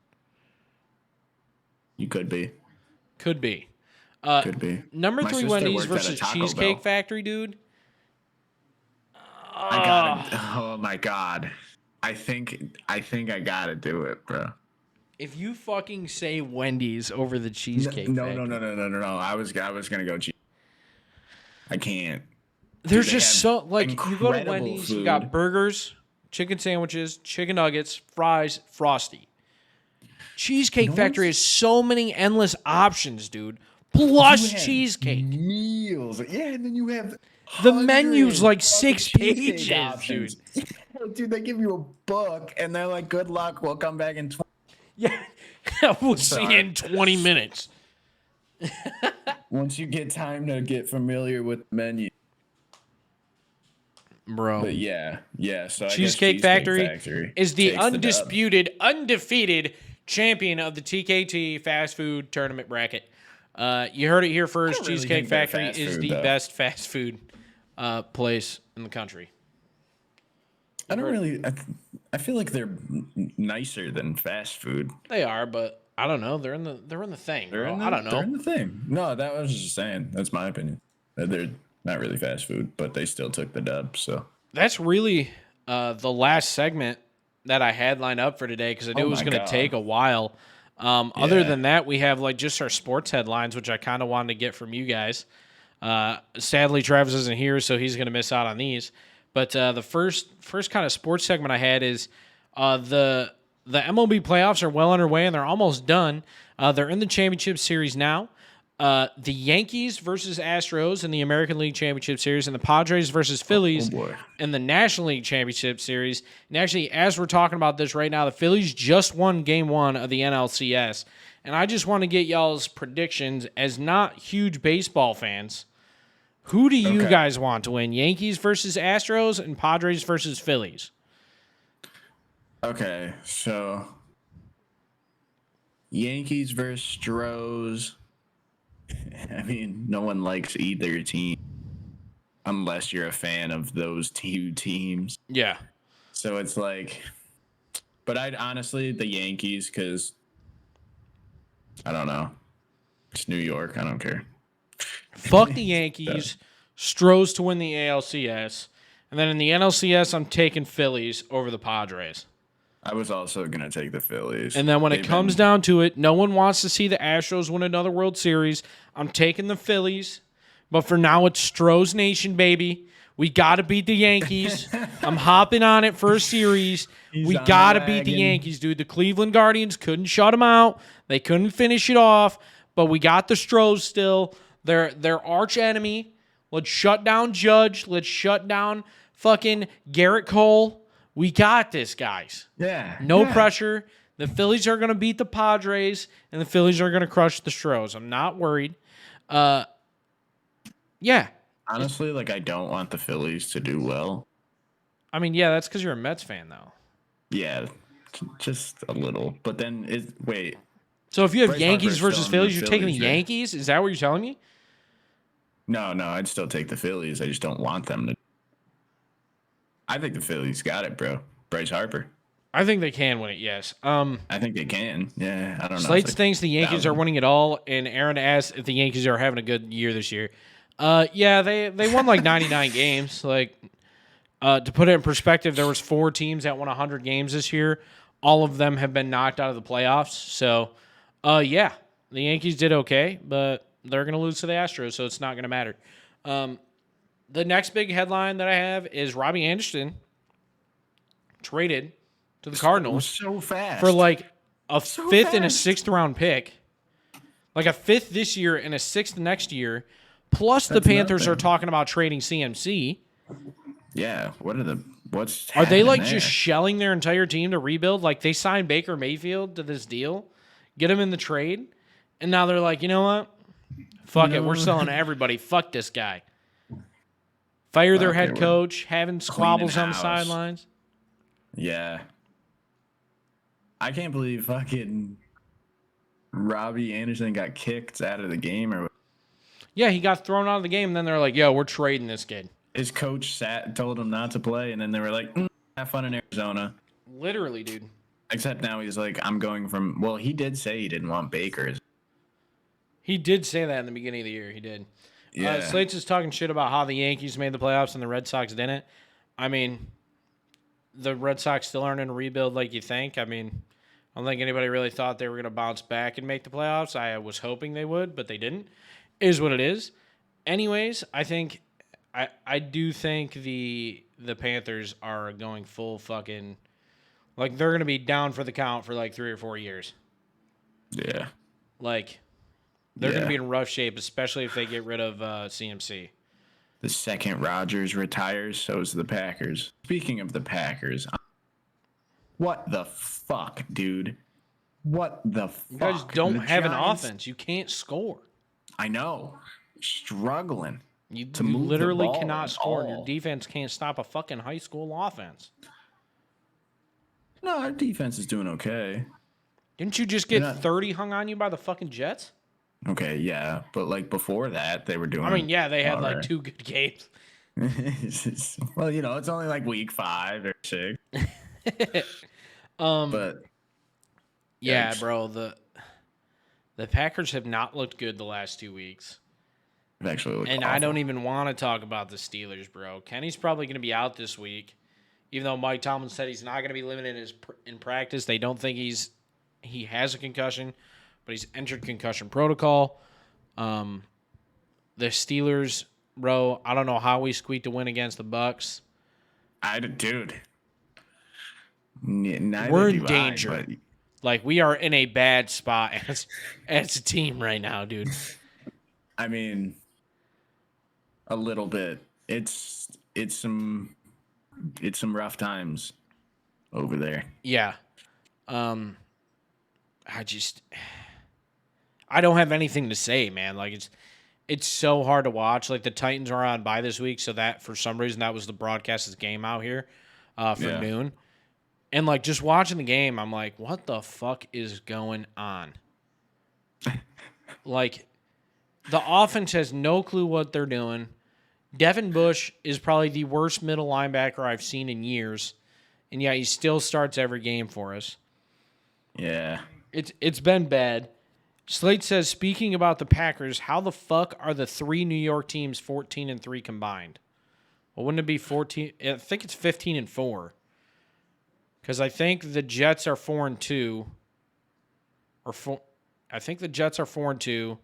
You could be. Could be. Could be. Number 3 Wendy's versus Cheesecake Factory, dude. Oh my God. I think I gotta do it, bro. If you fucking say Wendy's over the Cheesecake Factory. No. I was gonna go cheese. I can't. There's just so like you go to Wendy's, food. You got burgers, chicken sandwiches, chicken nuggets, fries, Frosty. Cheesecake Factory has so many endless options, dude. Plus cheesecake. Meals. Yeah, and then you have the menu's like 6 pages, dude. Dude, they give you a book and they're like, good luck, we'll come back in 20. Yeah. We'll see you in 20 minutes. Once you get time to get familiar with the menu. Bro. But yeah. So Cheesecake Factory is the undisputed, undefeated champion of the TKT fast food tournament bracket. You heard it here first. Cheesecake Factory is the best fast food place in the country. I don't really. I feel like they're nicer than fast food. They are, but I don't know. They're in the thing. I don't know. They're in the thing. No, that was just saying. That's my opinion. They're not really fast food, but they still took the dub. So that's really the last segment that I had lined up for today because I knew it was going to take a while. Other than that, we have like just our sports headlines, which I kind of wanted to get from you guys. Sadly, Travis isn't here, so he's going to miss out on these. But the first kind of sports segment I had is the MLB playoffs are well underway and they're almost done. They're in the championship series now. The Yankees versus Astros in the American League Championship Series, and the Padres versus Phillies in the National League Championship Series. And actually, as we're talking about this right now, the Phillies just won Game 1 of the NLCS. And I just want to get y'all's predictions as not huge baseball fans. Who do you guys want to win? Yankees versus Astros and Padres versus Phillies? Okay, so Yankees versus Astros. I mean, no one likes either team unless you're a fan of those two teams. Yeah. So it's like, but I'd honestly, the Yankees, because I don't know. It's New York. I don't care. Fuck the Yankees. Stros to win the ALCS. And then in the NLCS, I'm taking Phillies over the Padres. I was also going to take the Phillies. And then when it comes down to it, no one wants to see the Astros win another World Series. I'm taking the Phillies. But for now, it's Stros Nation, baby. We got to beat the Yankees. I'm hopping on it for a series. We got to beat the Yankees, dude. The Cleveland Guardians couldn't shut them out. They couldn't finish it off. But we got the Stros still. They're arch enemy. Let's shut down Judge. Let's shut down fucking Garrett Cole. We got this, guys. Yeah. No pressure. The Phillies are going to beat the Padres, and the Phillies are going to crush the Stros. I'm not worried. Yeah. Honestly, like, I don't want the Phillies to do well. I mean, yeah, that's because you're a Mets fan, though. Yeah, just a little. But then, wait. So if you have Bryce Yankees Harper's versus still in Phillies, you're taking the Phillies, right? Yankees? Is that what you're telling me? No, I'd still take the Phillies. I just don't want them to. I think the Phillies got it, bro. Bryce Harper. I think they can win it, yes. I think they can. Yeah, I don't know. Slates thinks the Yankees are winning it all, and Aaron asked if the Yankees are having a good year this year. Yeah, they won like 99 games. Like, to put it in perspective, there was 4 teams that won 100 games this year. All of them have been knocked out of the playoffs. So, yeah, the Yankees did okay, but they're going to lose to the Astros, so it's not going to matter. The next big headline that I have is Robbie Anderson traded to the Cardinals so fast for like a 5th and a 6th round pick. Like a 5th this year and a 6th next year. Plus the Panthers are talking about trading CMC. Yeah, what's Are they like there? just shelling their entire team to rebuild? Like they signed Baker Mayfield to this deal, get him in the trade, and now they're like, you know what? Fuck it, we're selling everybody. Fuck this guy. Fire their head coach, having squabbles on the sidelines. Yeah. I can't believe fucking Robbie Anderson got kicked out of the game. Or Yeah, he got thrown out of the game, and then they're like, yo, we're trading this kid. His coach told him not to play, and then they were like, have fun in Arizona. Literally, dude. Except now he's like, I'm going from... Well, he did say he didn't want Baker. He did say that in the beginning of the year. He did. Yeah. Slates is talking shit about how the Yankees made the playoffs and the Red Sox didn't. I mean, the Red Sox still aren't in a rebuild like you think. I mean, I don't think anybody really thought they were going to bounce back and make the playoffs. I was hoping they would, but they didn't. It is what it is. Anyways, I do think the Panthers are going full fucking... Like, they're going to be down for the count for like 3 or 4 years. Yeah. Like... They're going to be in rough shape, especially if they get rid of CMC. The second Rodgers retires, so is the Packers. Speaking of the Packers, what the fuck, dude? What the fuck? You guys don't have an offense. You can't score. I know. Struggling. You move literally the ball cannot score. all. Your defense can't stop a fucking high school offense. No, our defense is doing okay. Didn't you just get 30 hung on you by the fucking Jets? Okay, yeah, but like before that, they were doing. I mean, yeah, they had all like right. 2 good games. Well, you know, it's only like week 5 or 6. But yeah, yikes. bro, the Packers have not looked good the last 2 weeks. It actually looked And awful. I don't even want to talk about the Steelers, bro. Kenny's probably going to be out this week, even though Mike Tomlin said he's not going to be limited in practice. They don't think he has a concussion, but he's entered concussion protocol. The Steelers, bro, I don't know how we squeaked a win against the Bucks. Dude. Neither We're in do danger. but Like, we are in a bad spot as a team right now, dude. I mean, a little bit. It's some rough times over there. Yeah. I don't have anything to say, man. Like, it's so hard to watch. Like, the Titans are on bye this week, so that, for some reason, that was the broadcast's game out here for noon. And, like, just watching the game, I'm like, what the fuck is going on? Like, The offense has no clue what they're doing. Devin Busch is probably the worst middle linebacker I've seen in years, and yet he still starts every game for us. Yeah. It's been bad. Slate says, speaking about the Packers, how the fuck are the 3 New York teams 14-3 combined? Well, wouldn't it be 14? I think it's 15-4. Because I think the Jets are 4-2. I think the Jets are 4-2.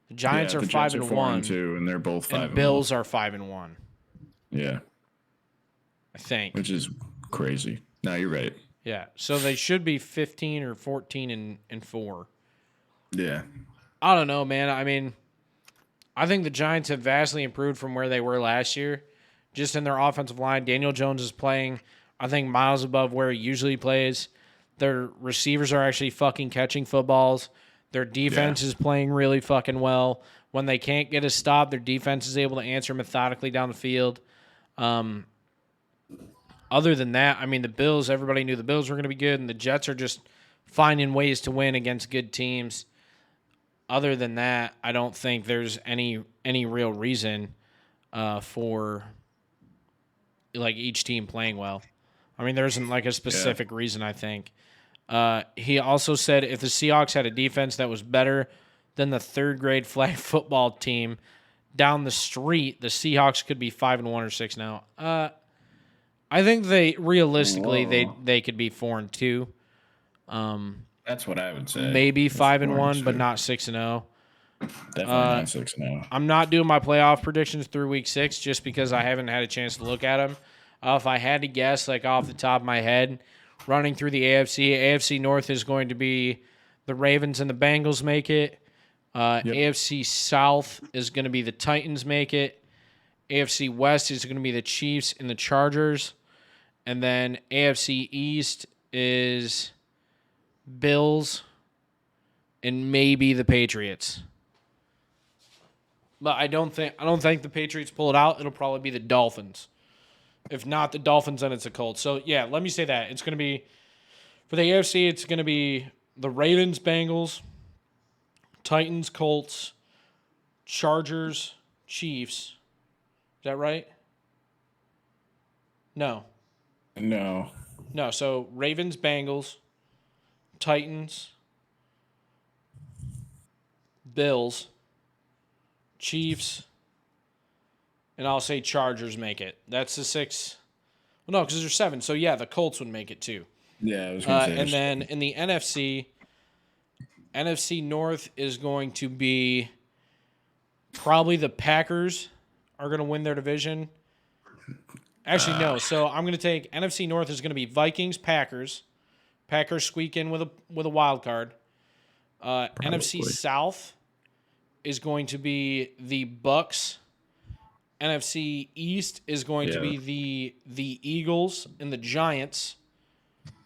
The Giants are 5-1. And they're both 5-1. And Bills are 5-1. Yeah. I think. Which is crazy. No, you're right. Yeah. So they should be 15 or 14-4. Yeah. I don't know, man. I mean, I think the Giants have vastly improved from where they were last year. Just in their offensive line. Daniel Jones is playing, I think, miles above where he usually plays. Their receivers are actually fucking catching footballs. Their defense is playing really fucking well. When they can't get a stop, their defense is able to answer methodically down the field. Other than that, I mean, the Bills, everybody knew the Bills were going to be good, and the Jets are just finding ways to win against good teams. Other than that, I don't think there's any real reason for like each team playing well. I mean, there isn't like a specific reason, I think. He also said if the Seahawks had a defense that was better than the third-grade flag football team down the street, the Seahawks could be 5-1 or 6-0. I think they realistically they could be 4-2. That's what I would say. Maybe 5-1, but not 6-0. Definitely not 6-0. I'm not doing my playoff predictions through week 6 just because I haven't had a chance to look at them. If I had to guess, like off the top of my head, running through the AFC North is going to be the Ravens and the Bengals make it. AFC South is going to be the Titans make it. AFC West is going to be the Chiefs and the Chargers. And then AFC East is Bills and maybe the Patriots. But I don't think the Patriots pull it out. It'll probably be the Dolphins. If not the Dolphins, then it's a Colts. So, yeah, let me say that. It's going to be, for the AFC, it's going to be the Ravens, Bengals, Titans, Colts, Chargers, Chiefs. Is that right? No. No. So, Ravens, Bengals, Titans, Bills, Chiefs, and I'll say Chargers make it. That's the 6. Well, no, because there's 7. So, yeah, the Colts would make it too. Yeah, I was going to say. And then in the NFC North is going to be probably the Packers are going to win their division. Actually, no. So, I'm going to take NFC North is going to be Vikings, Packers. Packers squeak in with a wild card. NFC South is going to be the Bucks. NFC East is going to be the Eagles and the Giants.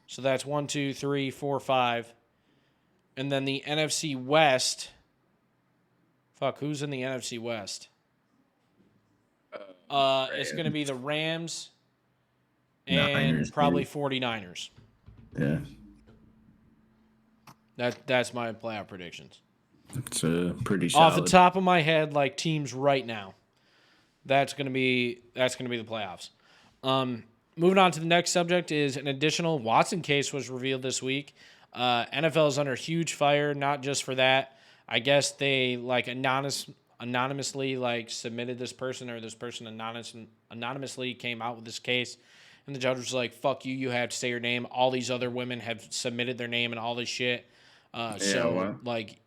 So that's 1, 2, 3, 4, 5. And then the NFC West. Fuck, who's in the NFC West? It's going to be the Rams and probably 49ers. Yeah. That's my playoff predictions. It's pretty solid. Off the top of my head, like teams right now. That's gonna be the playoffs. Moving on to the next subject is an additional Watson case was revealed this week. NFL is under huge fire, not just for that. I guess they like anonymously like submitted this person, or this person anonymously came out with this case, and the judge was like, "Fuck you! You have to say your name. All these other women have submitted their name and all this shit. Like,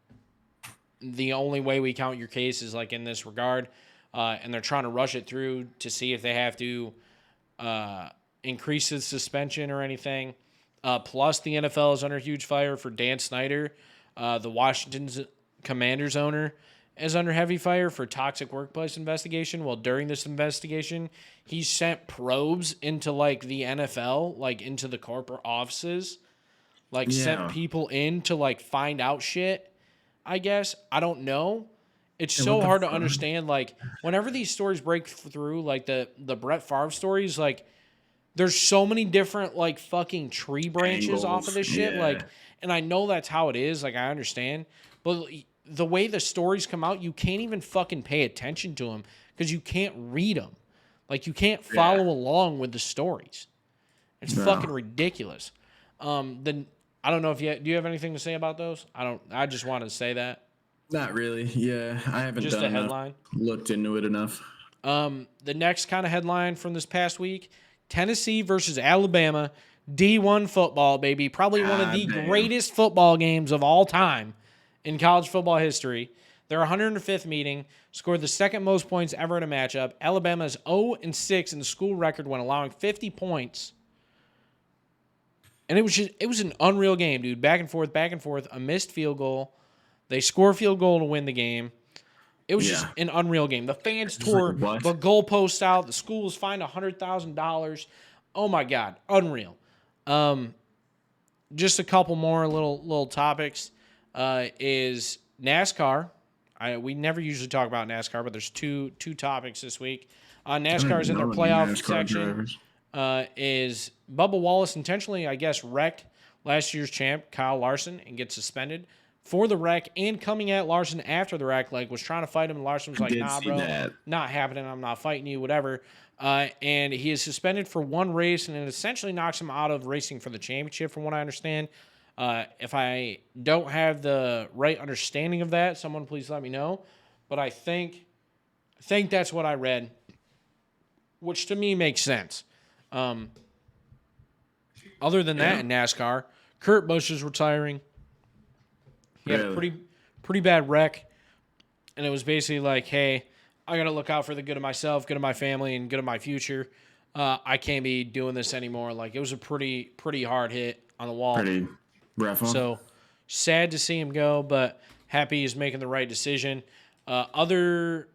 the only way we count your case is like in this regard." And they're trying to rush it through to see if they have to increase the suspension or anything. Plus, the NFL is under huge fire for Dan Snyder. The Washington Commanders owner is under heavy fire for toxic workplace investigation. Well, during this investigation, he sent probes into like the NFL, like into the corporate offices, sent people in to like find out shit. I guess I don't know. It's so hard to understand. Like, whenever these stories break through, like the Brett Favre stories, like, there's so many different, like, fucking tree branches off of this shit. Yeah. Like, and I know that's how it is. Like, I understand. But the way the stories come out, you can't even fucking pay attention to them because you can't read them. Like, you can't follow along with the stories. It's fucking ridiculous. I don't know if do you have anything to say about those? I just wanted to say that. Not really. Yeah, I haven't just done a headline. Looked into it enough. The next kind of headline from this past week, Tennessee versus Alabama, D1 football, baby. Probably one of the greatest football games of all time in college football history. Their 105th meeting scored the second most points ever in a matchup. Alabama's 0-6 in the school record when allowing 50 points. And it was an unreal game, dude. Back and forth, a missed field goal. They score a field goal to win the game. It was just an unreal game. The fans tore the goalposts out. The school was fined $100,000. Oh my God, unreal. Just a couple more little topics. Is NASCAR. We never usually talk about NASCAR, but there's two topics this week. NASCAR is in their playoff section. Is Bubba Wallace intentionally, I guess, wrecked last year's champ Kyle Larson and gets suspended for the wreck, and coming at Larson after the wreck, like, was trying to fight him, and Larson was like, nah, bro, not happening, I'm not fighting you, whatever. And he is suspended for one race, and it essentially knocks him out of racing for the championship, from what I understand. If I don't have the right understanding of that, someone please let me know. But I think that's what I read, which to me makes sense. Other than that, in NASCAR, Kurt Busch is retiring. He had a pretty bad wreck, and it was basically like, hey, I got to look out for the good of myself, good of my family, and good of my future. I can't be doing this anymore. Like, it was a pretty hard hit on the wall. Pretty rough one. So sad to see him go, but happy he's making the right decision. Other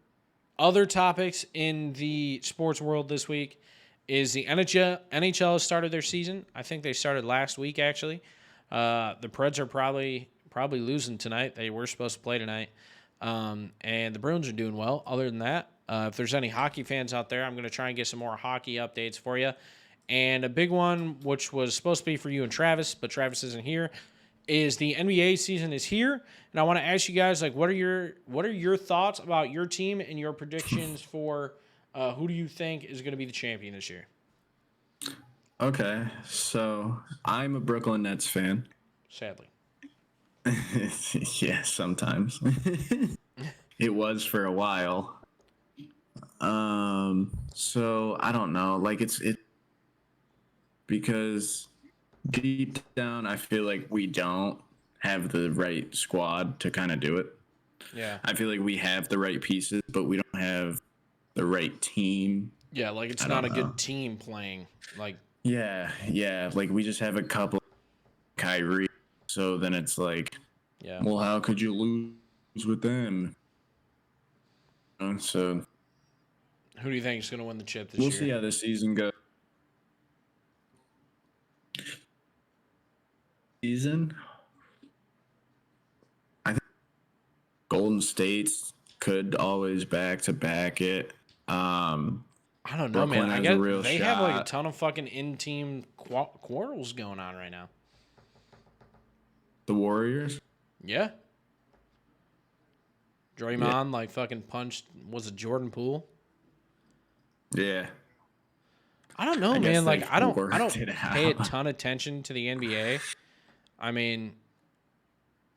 topics in the sports world this week is the NHL has started their season. I think they started last week, actually. The Preds are probably losing tonight. They were supposed to play tonight. And the Bruins are doing well. Other than that, if there's any hockey fans out there, I'm going to try and get some more hockey updates for you. And a big one, which was supposed to be for you and Travis, but Travis isn't here, is the NBA season is here. And I want to ask you guys, like, what are your thoughts about your team and your predictions for who do you think is going to be the champion this year? Okay, so I'm a Brooklyn Nets fan. Sadly. Yeah, sometimes. It was for a while. So I don't know. Like, it because deep down I feel like we don't have the right squad to kind of do it. Yeah. I feel like we have the right pieces, but we don't have the right team. Yeah, like, it's not a good team playing. Like, yeah. Like, we just have a couple Kyrie. So then it's like, well, how could you lose with them? So who do you think is going to win the chip this year? We'll see how this season goes. I think Golden State's could always back-to-back it. I don't know, Brooklyn man. I guess they have like a ton of fucking in-team quarrels going on right now. The Warriors? Yeah. Draymond like fucking punched, was it Jordan Poole? Yeah. I don't know, man. Like, I don't pay a ton of attention to the NBA. I mean,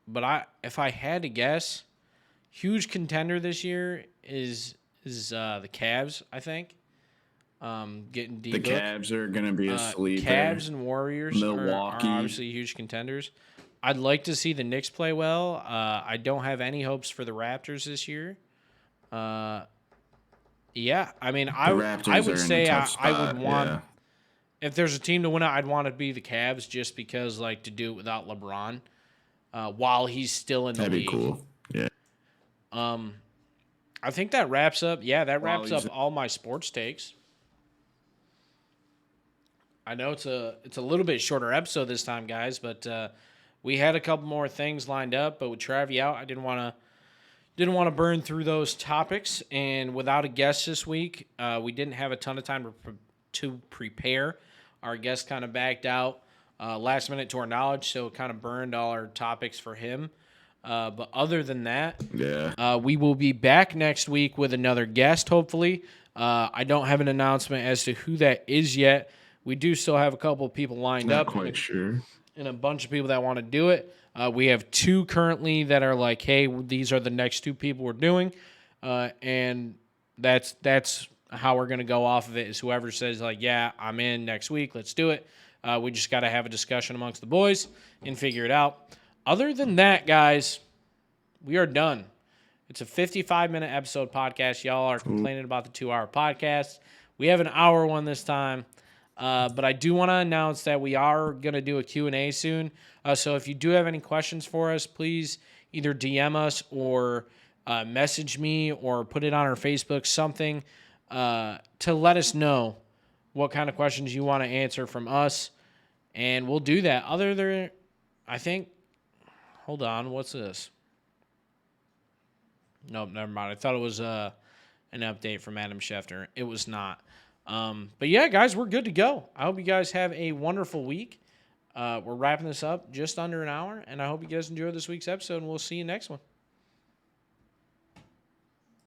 but if I had to guess, huge contender this year is the Cavs, I think. Getting deep. The Cavs are going to be a sleeper. Cavs and Warriors Milwaukee are obviously huge contenders. I'd like to see the Knicks play well. I don't have any hopes for the Raptors this year. Yeah, I mean, I would say I would want, if there's a team to win it, I'd want it to be the Cavs, just because, like, to do it without LeBron while he's still in the league. That'd be cool. Yeah. I think that wraps up. Yeah, that wraps up all my sports takes. I know it's a little bit shorter episode this time, guys, but we had a couple more things lined up, but with Travi out, I didn't want to burn through those topics. And without a guest this week, we didn't have a ton of time to prepare. Our guest kind of backed out last minute to our knowledge, so it kind of burned all our topics for him. But other than that, yeah, we will be back next week with another guest, hopefully. I don't have an announcement as to who that is yet. We do still have a couple of people lined not up. quite sure. And a bunch of people that want to do it. We have 2 currently that are like, hey, these are the next 2 people we're doing. And that's how we're going to go off of it, is whoever says, like, yeah, I'm in next week, let's do it. We just got to have a discussion amongst the boys and figure it out. Other than that, guys, we are done. It's a 55-minute episode podcast. Y'all are complaining about the 2-hour podcast. We have an hour one this time. But I do want to announce that we are going to do a Q&A soon. So if you do have any questions for us, please either DM us or message me or put it on our Facebook, something to let us know what kind of questions you want to answer from us. And we'll do that. Other than, I think, hold on, what's this? Nope, never mind. I thought it was an update from Adam Schefter. It was not. But yeah, guys, we're good to go. I hope you guys have a wonderful week. We're wrapping this up just under an hour, and I hope you guys enjoyed this week's episode, and we'll see you next one.